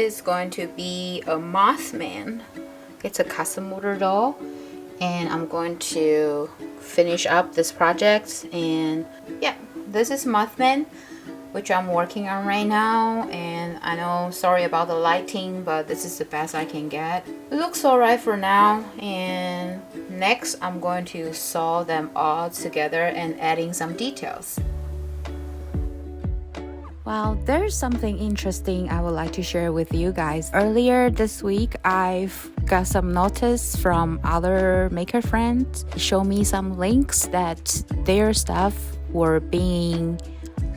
is going to be a Mothman. It's a custom motor doll, and I'm going to finish up this project. And yeah, this is Mothman, which I'm working on right now. And I know, sorry about the lighting, but this is the best I can get. It looks alright for now. And next I'm going to sew them all together and adding some details. Well, there's something interesting I would like to share with you guys. Earlier this week, I've got some notice from other maker friends show me some links that their stuff were being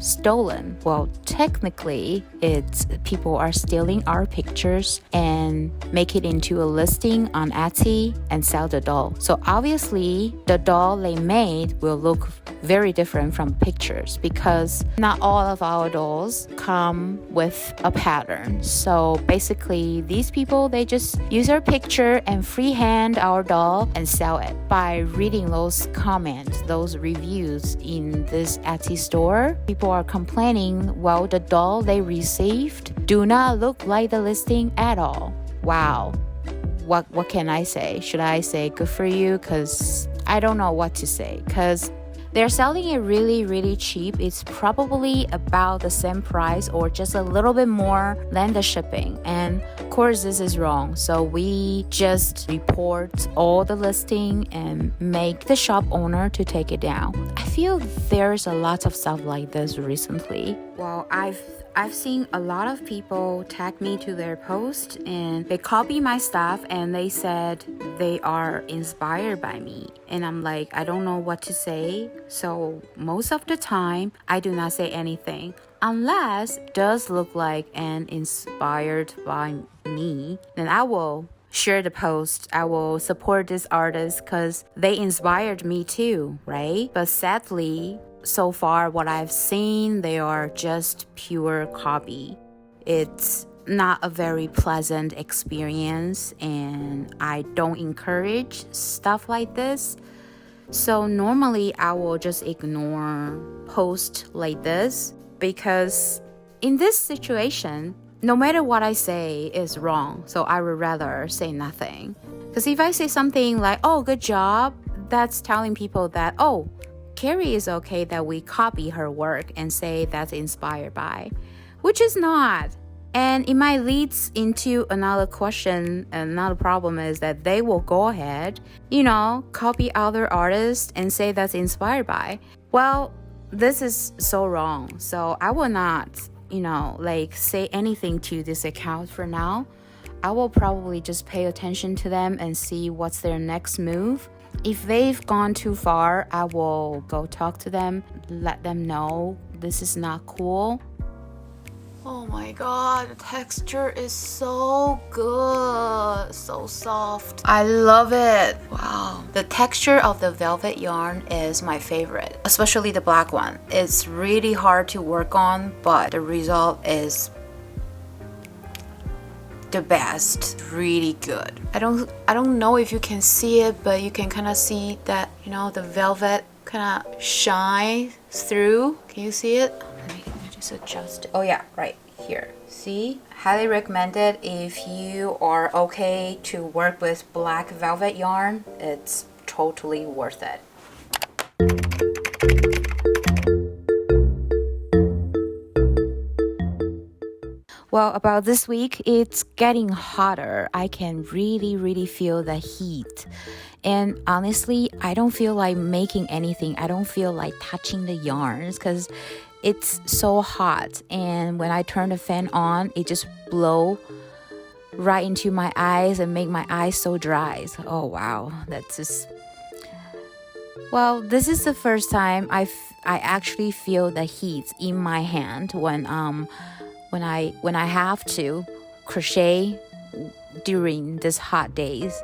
stolen. Well, technically, it's people are stealing our pictures and make it into a listing on Etsy and sell the doll. So obviously, the doll they made will look very different from pictures because not all of our dolls come with a pattern. So basically, these people, they just use our picture and freehand our doll and sell it. By reading those comments, those reviews in this Etsy store, people are complaining, well, the doll they received do not look like the listing at all. Wow. What can I say? Should I say good for you? Because I don't know what to say. Because they're selling it really cheap. It's probably about the same price or just a little bit more than the shipping. And of course, this is wrong. So we just report all the listing and make the shop owner to take it down. I feel there's a lot of stuff like this recently. Well, I've seen a lot of people tag me to their post and they copy my stuff and they said they are inspired by me. And I'm like, I don't know what to say. So most of the time, I do not say anything. Unless it does look like an inspired by me, then I will share the post. I will support this artist because they inspired me too, right? But sadly, so far what I've seen, they are just pure copy. It's not a very pleasant experience and I don't encourage stuff like this. So normally I will just ignore posts like this because in this situation, no matter what I say is wrong. So I would rather say nothing. Because if I say something like, oh, good job, that's telling people that, oh, Carrie is okay that we copy her work and say that's inspired by, which is not. And it might lead into another question. Another problem is that they will go ahead, copy other artists and say that's inspired by. Well, this is so wrong. So I will not, say anything to this account for now. I will probably just pay attention to them and see what's their next move. If they've gone too far, I will go talk to them, let them know this is not cool. Oh my god, the texture is so good, so soft. I love it. Wow. The texture of the velvet yarn is my favorite, especially the black one. It's really hard to work on, but the result is the best. Really good. I don't know if you can see it, but you can kind of see that, the velvet kind of shine through. Can you see it? Let me just adjust it. Oh yeah, right here. See? Highly recommended if you are okay to work with black velvet yarn. It's totally worth it. Well, about this week, it's getting hotter. I can really feel the heat. And honestly, I don't feel like making anything. I don't feel like touching the yarns because it's so hot. And when I turn the fan on, it just blows right into my eyes and make my eyes so dry. So, oh, wow. That's just... Well, this is the first time I actually feel the heat in my hand when I have to crochet during these hot days.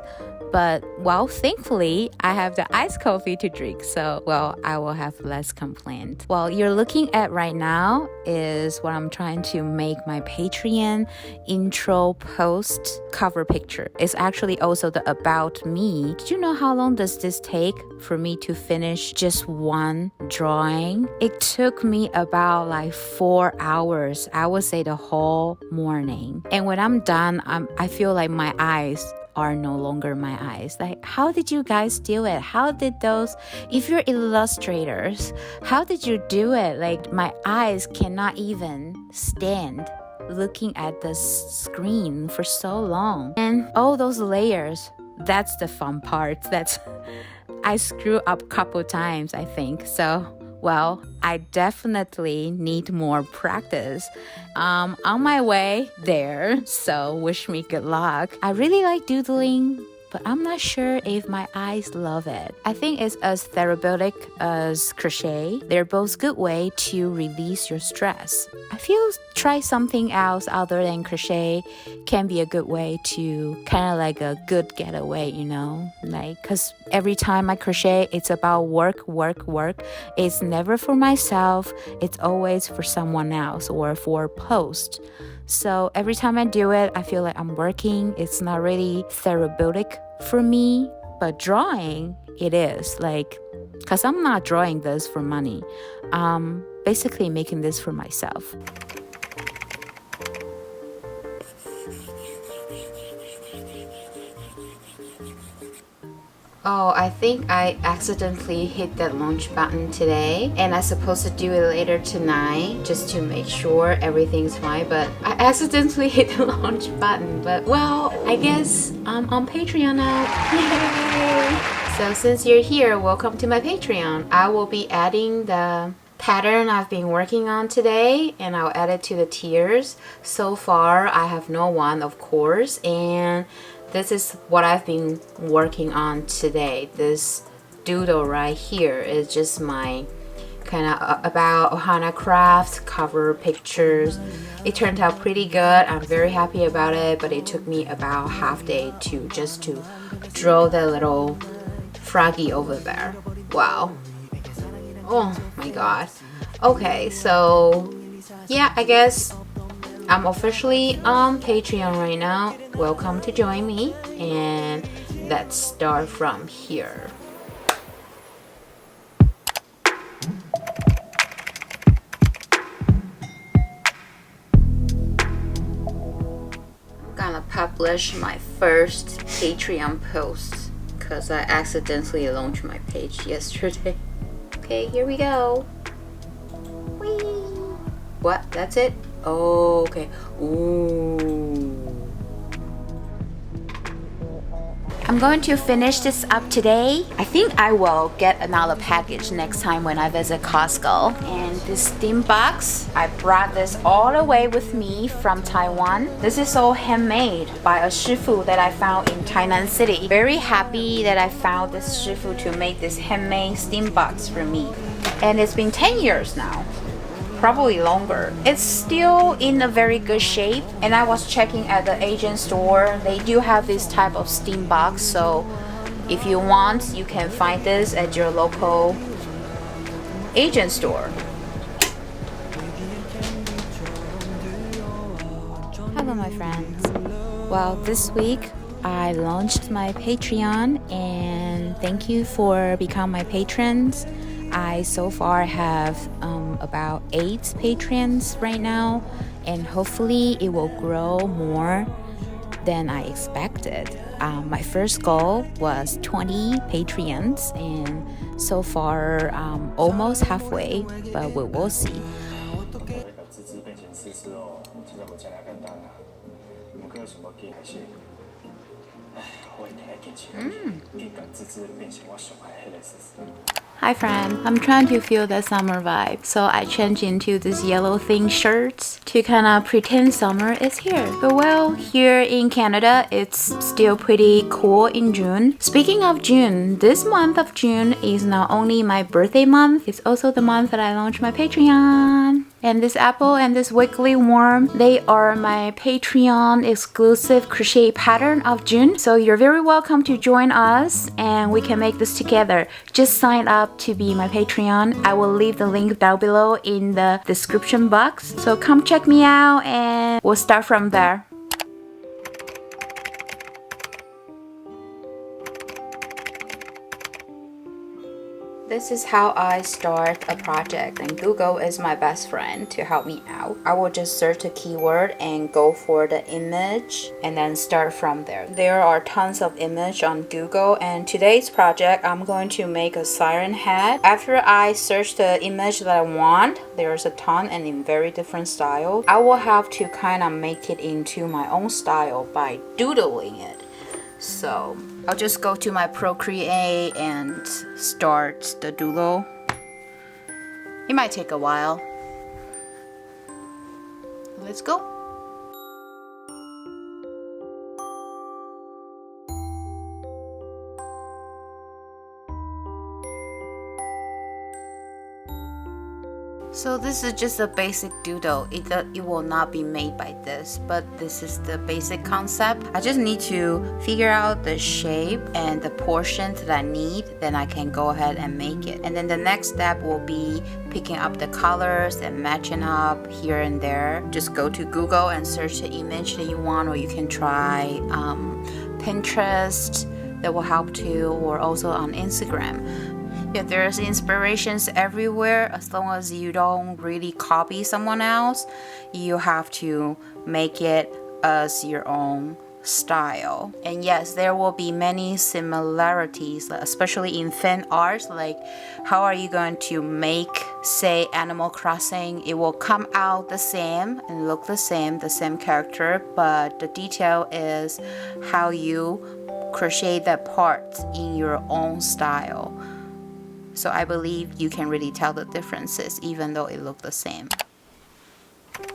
But well, thankfully, I have the iced coffee to drink. So, well, I will have less complaint. Well, you're looking at right now is what I'm trying to make my Patreon intro post cover picture. It's actually also the about me. Did you know how long does this take for me to finish just one drawing? It took me about like 4 hours. I would say the whole morning. And when I'm done, I feel like my eyes are no longer my eyes. Like, how did you guys do it? How did those, if you're illustrators, how did you do it? Like, my eyes cannot even stand looking at the screen for so long. And all those layers, that's the fun part. I screw up a couple times, I think. So, well, I definitely need more practice. On my way there, so wish me good luck. I really like doodling, but I'm not sure if my eyes love it. I think it's as therapeutic as crochet. They're both good way to release your stress. I feel try something else other than crochet can be a good way to kind of like a good getaway, you know? Like, cause every time I crochet, it's about work. It's never for myself. It's always for someone else or for post. So every time I do it, I feel like I'm working. It's not really therapeutic for me, but drawing, it is. Like, because I'm not drawing this for money. Basically making this for myself. Oh, I think I accidentally hit that launch button today, and I'm supposed to do it later tonight just to make sure everything's fine, but I accidentally hit the launch button. But well, I guess I'm on Patreon now. Yay! So since you're here, welcome to my Patreon. I will be adding the pattern I've been working on today, and I'll add it to the tiers. So far, I have no one, of course, and this is what I've been working on today. This doodle right here is just my kind of about Ohana craft cover pictures. It turned out pretty good. I'm very happy about it, but it took me about half day to draw the little froggy over there. Wow. Oh my god. Okay, so yeah, I guess I'm officially on Patreon right now. Welcome to join me, and let's start from here. I'm gonna publish my first Patreon post because I accidentally launched my page yesterday. Okay, here we go. Whee! What? That's it? Oh, okay. Ooh. I'm going to finish this up today. I think I will get another package next time when I visit Costco. And this steam box, I brought this all the way with me from Taiwan. This is all handmade by a shifu that I found in Tainan City. Very happy that I found this shifu to make this handmade steam box for me. And it's been 10 years now. Probably longer. It's still in a very good shape, and I was checking at the Asian store. They do have this type of steam box, so if you want, you can find this at your local Asian store. Hello my friends. Well, this week I launched my Patreon, and thank you for becoming my patrons. I so far have about 8 patrons right now, and hopefully it will grow more than I expected. My first goal was 20 patrons, and so far almost halfway, but we will see. Hi friend, I'm trying to feel the summer vibe, so I changed into this yellow thin shirts to kind of pretend summer is here. But well, here in Canada, it's still pretty cool in June. Speaking of June, this month of June is not only my birthday month, it's also the month that I launched my Patreon. And this apple and this wiggly worm, they are my Patreon exclusive crochet pattern of June. So you're very welcome to join us and we can make this together. Just sign up to be my Patreon. I will leave the link down below in the description box. So come check me out and we'll start from there. This is how I start a project, and Google is my best friend to help me out. I will just search a keyword and go for the image and then start from there. There are tons of images on Google, and today's project I'm going to make a siren hat. After I search the image that I want, there's a ton and in very different styles. I will have to kind of make it into my own style by doodling it. So I'll just go to my Procreate and start the doodle. It might take a while. Let's go. So this is just a basic doodle. It will not be made by this, but this is the basic concept. I just need to figure out the shape and the portions that I need, then I can go ahead and make it. And then the next step will be picking up the colors and matching up here and there. Just go to Google and search the image that you want, or you can try Pinterest, that will help too, or also on Instagram. Yeah, there's inspirations everywhere. As long as you don't really copy someone else, you have to make it as your own style. And yes, there will be many similarities, especially in fan art. Like, how are you going to make, say, Animal Crossing? It will come out the same and look the same character, but the detail is how you crochet that part in your own style. So I believe you can really tell the differences even though it looks the same.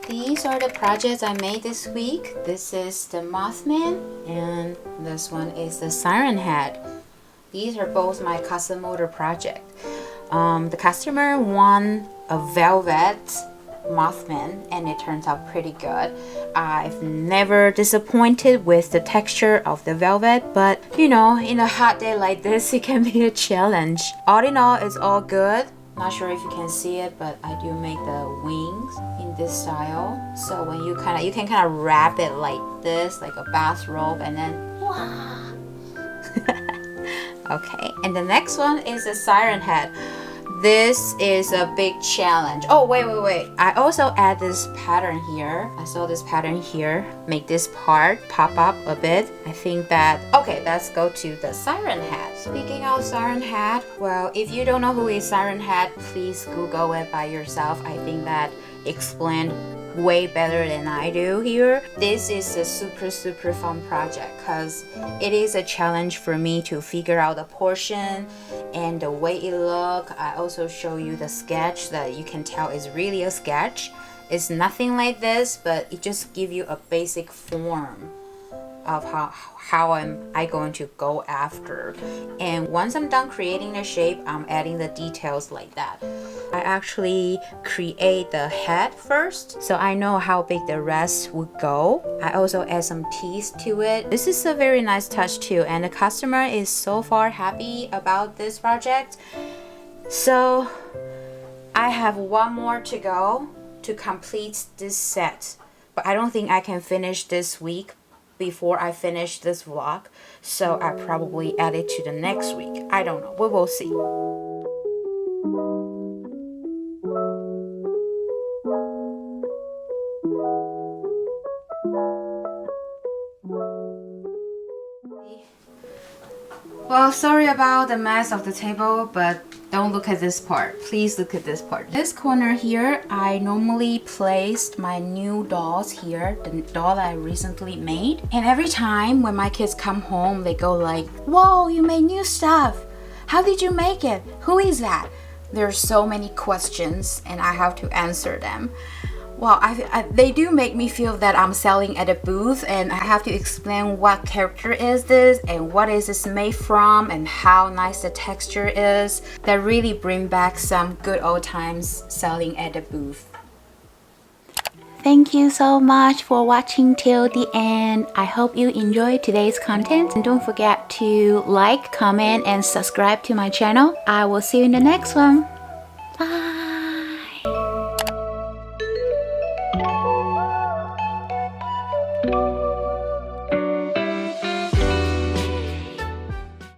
These are the projects I made this week. This is the Mothman and this one is the Siren Hat. These are both my custom order project. The customer won a velvet Mothman and it turns out pretty good. I've never disappointed with the texture of the velvet, but you know, in a hot day like this, it can be a challenge. All in all, it's all good. Not sure if you can see it, but I do make the wings in this style. So when you can kind of wrap it like this, like a bathrobe, and then wow. Okay, and the next one is the Siren Hat. This is a big challenge. Oh, wait. I also add this pattern here. I saw this pattern here. Make this part pop up a bit. I think that, okay, let's go to the Siren Hat. Speaking of Siren Hat, well, if you don't know who is Siren Hat, please Google it by yourself. I think that explained way better than I do here. This is a super fun project because it is a challenge for me to figure out the portion and the way it look. I also show you the sketch that you can tell is really a sketch. It's nothing like this, but it just gives you a basic form of how am I going to go after. And once I'm done creating the shape, I'm adding the details like that. I actually create the head first, so I know how big the rest would go. I also add some teeth to it. This is a very nice touch too, and the customer is so far happy about this project. So I have one more to go to complete this set, but I don't think I can finish this week before I finish this vlog, so I probably add it to the next week. I don't know, we will see. Well, sorry about the mess of the table, but don't look at this part. Please look at this part. This corner here, I normally placed my new dolls here, the doll that I recently made. And every time when my kids come home, they go like, "Whoa, you made new stuff. How did you make it? Who is that?" There's so many questions and I have to answer them. Well, they do make me feel that I'm selling at a booth and I have to explain what character is this and what is this made from and how nice the texture is. That really bring back some good old times selling at a booth. Thank you so much for watching till the end. I hope you enjoyed today's content. And don't forget to like, comment, and subscribe to my channel. I will see you in the next one.